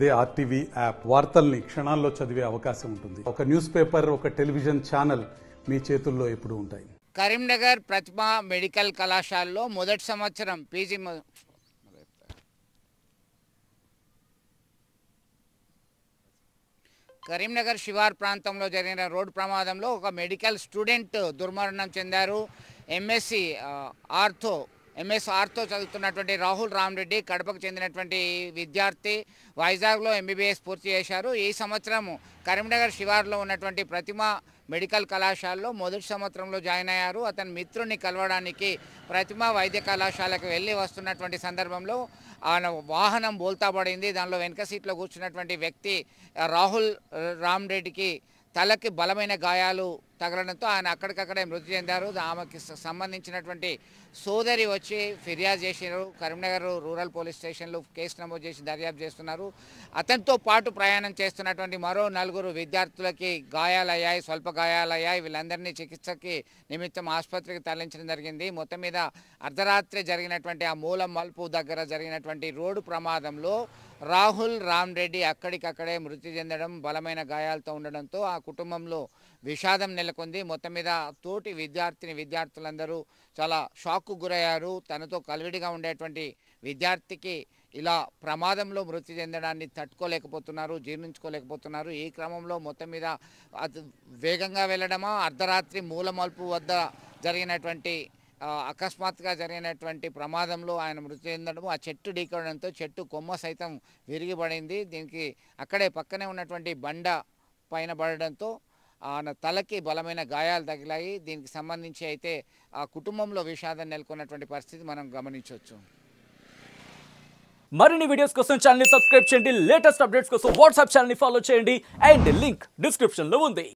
అదే RTV app వార్తల్ని క్షణాల్లో చదివే అవకాశం ఉంటుంది. ఒక న్యూస్ పేపర్, ఒక టెలివిజన్ ఛానల్ మీ చేతుల్లో ఎప్పుడూ ఉంటాయి. కరీంనగర్ ప్రతిమ మెడికల్ కళాశాలలో మొదటి సంవత్సరం పీజీ కరీంనగర్ శివార్ ప్రాంతంలో జరిగిన రోడ్డు ప్రమాదంలో ఒక మెడికల్ స్టూడెంట్ దుర్మరణం చెందారు. ఎంఎస్ ఆర్థో చదువుతున్నటువంటి రాహుల్ రామరెడ్డి కడపకు చెందినటువంటి విద్యార్థి. వైజాగ్లో ఎంబీబీఎస్ పూర్తి చేశారు. ఈ సంవత్సరం కరీంనగర్ శివార్లో ఉన్నటువంటి ప్రతిమ మెడికల్ కళాశాలలో మొదటి సంవత్సరంలో జాయిన్ అయ్యారు. అతని మిత్రుని కలవడానికి ప్రతిమ వైద్య కళాశాలకు వెళ్ళి వస్తున్నటువంటి సందర్భంలో ఆయన వాహనం బోల్తా పడింది. దానిలో వెనక సీట్లో కూర్చున్నటువంటి వ్యక్తి రాహుల్ రామరెడ్డికి తలకి బలమైన గాయాలు తగలడంతో ఆయన అక్కడికక్కడే మృతి చెందారు. ఆమెకి సంబంధించినటువంటి సోదరి వచ్చి ఫిర్యాదు చేసినారు. కరీంనగర్ రూరల్ పోలీస్ స్టేషన్లో కేసు నమోదు చేసి దర్యాప్తు చేస్తున్నారు. అతనితో పాటు ప్రయాణం చేస్తున్నటువంటి మరో 4 విద్యార్థులకి గాయాలయ్యాయి, స్వల్ప గాయాలయ్యాయి. వీళ్ళందరినీ చికిత్సకి నిమిత్తం ఆసుపత్రికి తరలించడం జరిగింది. మొత్తం మీద అర్ధరాత్రి జరిగినటువంటి ఆ మూలం మలుపు దగ్గర జరిగినటువంటి రోడ్డు ప్రమాదంలో రాహుల్ రామరెడ్డి అక్కడికక్కడే మృతి చెందడం, బలమైన గాయాలతో ఉండడంతో ఆ కుటుంబంలో విషాదం నెలకొంది. మొత్తం మీద తోటి విద్యార్థులందరూ చాలా షాక్కు గురయ్యారు. తనతో కలివిడిగా ఉండేటువంటి విద్యార్థికి ఇలా ప్రమాదంలో మృతి చెందడాన్ని తట్టుకోలేకపోతున్నారు, జీర్ణించుకోలేకపోతున్నారు. ఈ క్రమంలో మొత్తం మీద వేగంగా వెళ్ళడమా, అర్ధరాత్రి మూలమల్పు వద్ద జరిగినటువంటి అకస్మాత్తుగా జరిగినటువంటి ప్రమాదంలో ఆయన మృతి చెందడం, ఆ చెట్టు ఢీకొనడంతో చెట్టు కొమ్మ సైతం విరిగిపడింది. దీనికి అక్కడే పక్కనే ఉన్నటువంటి బండ పైన పడడంతో ఆయన తలకి బలమైన గాయాలు తగిలాయి. దీనికి సంబంధించి అయితే ఆ కుటుంబంలో విషాదం నెలకొన్నటువంటి పరిస్థితి మనం గమనించవచ్చు. మరిన్ని వీడియోస్ కోసం ఛానల్ ని సబ్స్క్రైబ్ చేయండి. లేటెస్ట్ అప్డేట్స్ కోసం వాట్సాప్ ఛానల్ ని ఫాలో చేయండి. అండ్ లింక్ డిస్క్రిప్షన్ లో ఉంది.